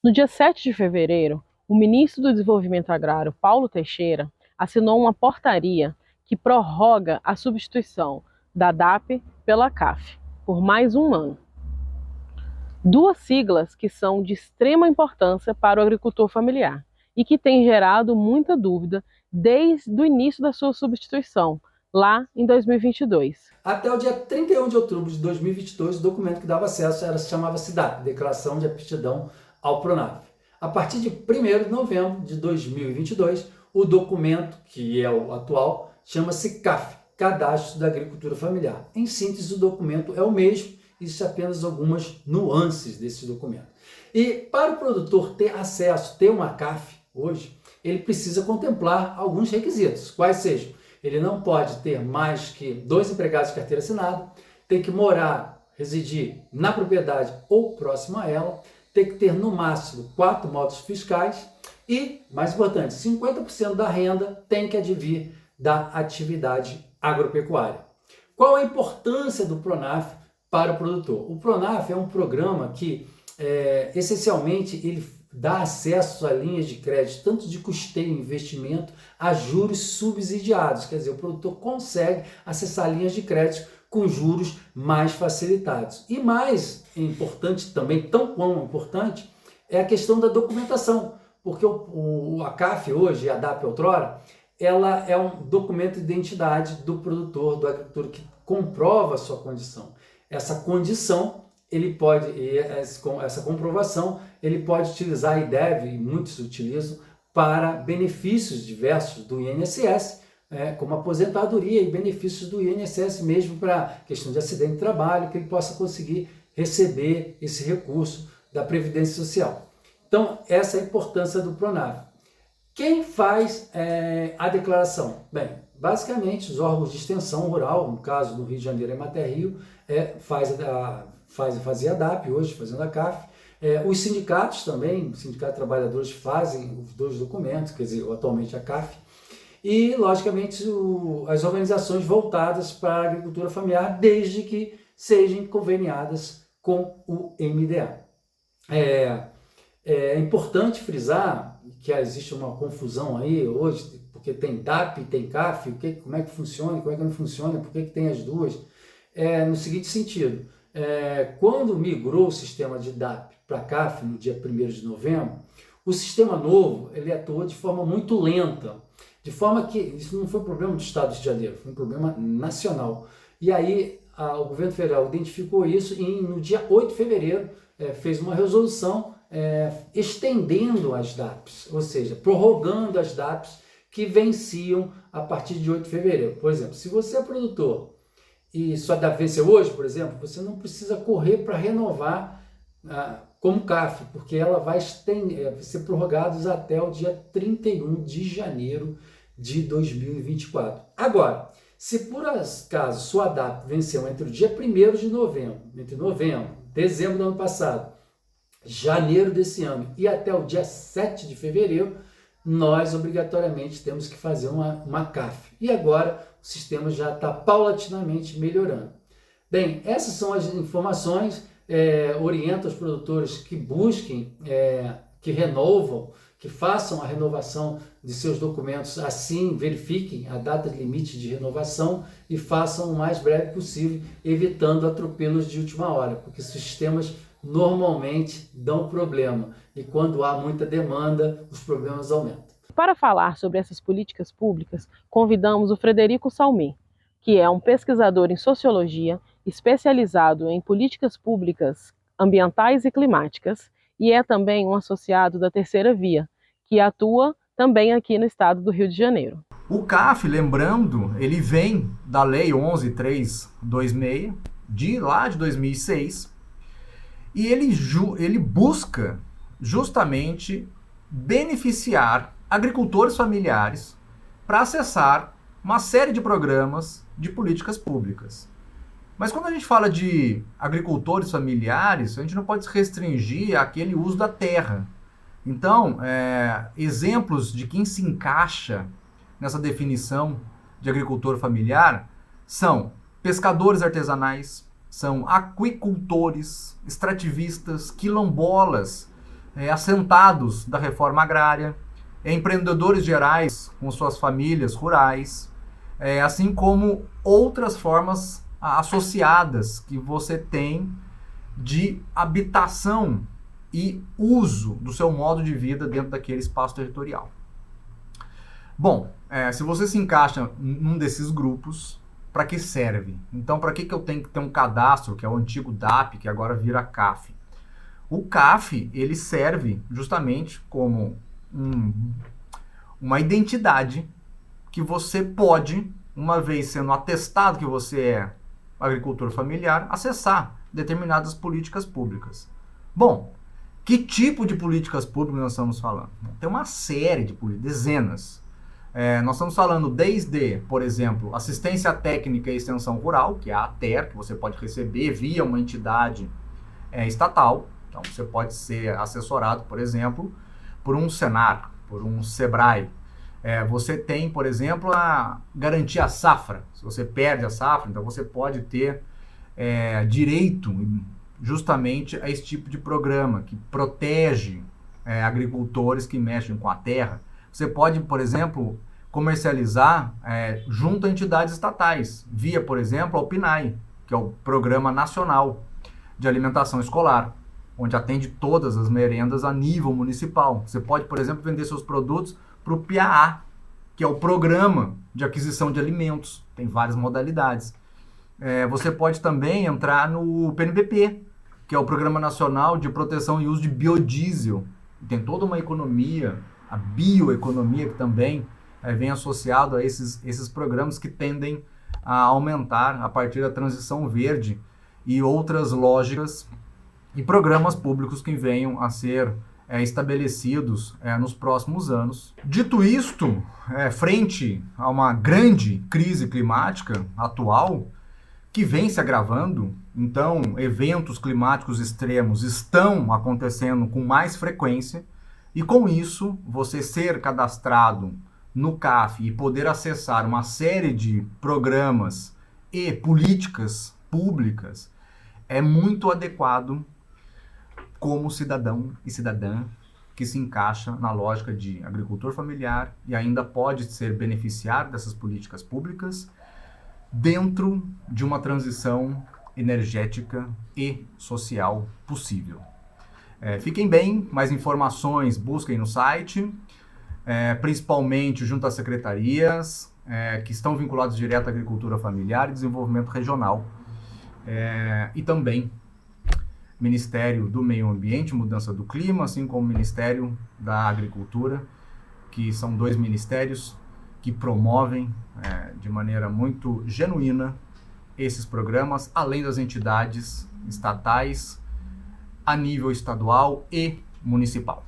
No dia 7 de fevereiro, o ministro do Desenvolvimento Agrário, Paulo Teixeira, assinou uma portaria que prorroga a substituição da DAP pela CAF por mais um ano. Duas siglas que são de extrema importância para o agricultor familiar e que têm gerado muita dúvida desde o início da sua substituição, lá em 2022. Até o dia 31 de outubro de 2022, o documento que dava acesso chamava-se DAP, Declaração de Aptidão ao Pronaf. A partir de 1º de novembro de 2022, o documento, que é o atual, chama-se CAF, Cadastro da Agricultura Familiar. Em síntese, o documento é o mesmo, existem apenas algumas nuances desse documento. E para o produtor ter acesso, ter uma CAF hoje, ele precisa contemplar alguns requisitos, quais sejam: ele não pode ter mais que 2 empregados de carteira assinada, tem que morar, residir na propriedade ou próximo a ela, tem que ter no máximo 4 módulos fiscais e, mais importante, 50% da renda tem que advir da atividade agropecuária. Qual a importância do Pronaf para o produtor? O Pronaf é um programa que, essencialmente, ele dá acesso a linhas de crédito, tanto de custeio e investimento, a juros subsidiados. Quer dizer, o produtor consegue acessar linhas de crédito com juros mais facilitados. E mais importante também, tão quão importante, é a questão da documentação, porque a CAF hoje, a DAP outrora, ela é um documento de identidade do produtor, do agricultor, que comprova a sua condição. Essa condição, ele pode, essa comprovação, ele pode utilizar e deve, e muitos utilizam, para benefícios diversos do INSS, como aposentadoria e benefícios do INSS mesmo para questão de acidente de trabalho, que ele possa conseguir receber esse recurso da Previdência Social. Então, essa é a importância do Pronaf. Quem faz a declaração? Bem, basicamente os órgãos de extensão rural, no caso do Rio de Janeiro e Mater Rio, fazia a DAP, hoje fazendo a CAF. Os sindicatos também, o Sindicato de Trabalhadores, fazem os 2 documentos, quer dizer, atualmente a CAF. E, logicamente, as organizações voltadas para a agricultura familiar, desde que sejam conveniadas com o MDA. É importante frisar que existe uma confusão aí hoje, porque tem DAP, tem CAF, como é que funciona, como é que não funciona, por que tem as duas? No seguinte sentido: quando migrou o sistema de DAP para CAF no dia 1º de novembro, o sistema novo ele atuou de forma muito lenta, de forma que isso não foi um problema do Estado do Rio de Janeiro, foi um problema nacional. E aí o governo federal identificou isso e no dia 8 de fevereiro fez uma resolução estendendo as DAPs, ou seja, prorrogando as DAPs que venciam a partir de 8 de fevereiro. Por exemplo, se você é produtor e sua DAP venceu hoje, por exemplo, você não precisa correr para renovar como CAF, porque ela vai ser prorrogada até o dia 31 de janeiro de 2024. Agora, se por acaso sua DAP venceu entre o dia 1º de novembro, dezembro do ano passado, janeiro desse ano e até o dia 7 de fevereiro, nós obrigatoriamente temos que fazer uma CAF. E agora o sistema já está paulatinamente melhorando. Bem, essas são as informações, oriento os produtores que busquem, que renovam, que façam a renovação de seus documentos, assim verifiquem a data limite de renovação e façam o mais breve possível, evitando atropelos de última hora, porque os sistemas normalmente dão problema e quando há muita demanda, os problemas aumentam. Para falar sobre essas políticas públicas, convidamos o Frederico Salmé, que é um pesquisador em sociologia, especializado em políticas públicas ambientais e climáticas, e é também um associado da Terceira Via, que atua também aqui no estado do Rio de Janeiro. O CAF, lembrando, ele vem da Lei 11.326, lá de 2006, e ele busca justamente beneficiar agricultores familiares para acessar uma série de programas de políticas públicas. Mas quando a gente fala de agricultores familiares, a gente não pode se restringir àquele uso da terra. Então, exemplos de quem se encaixa nessa definição de agricultor familiar são pescadores artesanais, são aquicultores, extrativistas, quilombolas, assentados da reforma agrária, empreendedores gerais com suas famílias rurais, assim como outras formas associadas que você tem de habitação e uso do seu modo de vida dentro daquele espaço territorial. Bom, se você se encaixa num desses grupos, para que serve? Então, para que eu tenho que ter um cadastro, que é o antigo DAP, que agora vira CAF? O CAF, ele serve justamente como uma identidade que você pode, uma vez sendo atestado que você é agricultor familiar, acessar determinadas políticas públicas. Bom, que tipo de políticas públicas nós estamos falando? Tem uma série de políticas, dezenas. Nós estamos falando desde, por exemplo, assistência técnica e extensão rural, que é a ATER, que você pode receber via uma entidade estatal. Então, você pode ser assessorado, por exemplo, por um Senar, por um Sebrae. Você tem, por exemplo, a garantia safra. Se você perde a safra, então você pode ter direito justamente a esse tipo de programa que protege agricultores que mexem com a terra. Você pode, por exemplo, comercializar junto a entidades estatais, via, por exemplo, ao PNAE, que é o Programa Nacional de Alimentação Escolar, onde atende todas as merendas a nível municipal. Você pode, por exemplo, vender seus produtos para o PAA, que é o Programa de Aquisição de Alimentos. Tem várias modalidades. Você pode também entrar no PNPP, que é o Programa Nacional de Proteção e Uso de Biodiesel. Tem toda uma economia, a bioeconomia, que também vem associado a esses programas que tendem a aumentar a partir da transição verde e outras lógicas e programas públicos que venham a ser estabelecidos nos próximos anos. Dito isto, frente a uma grande crise climática atual, que vem se agravando, então eventos climáticos extremos estão acontecendo com mais frequência, e com isso, você ser cadastrado no CAF e poder acessar uma série de programas e políticas públicas é muito adequado como cidadão e cidadã que se encaixa na lógica de agricultor familiar e ainda pode ser beneficiário dessas políticas públicas dentro de uma transição energética e social possível. Fiquem bem, mais informações busquem no site, principalmente junto às secretarias que estão vinculadas direto à agricultura familiar e desenvolvimento regional, e também Ministério do Meio Ambiente e Mudança do Clima, assim como o Ministério da Agricultura, que são dois ministérios que promovem de maneira muito genuína esses programas, além das entidades estatais a nível estadual e municipal.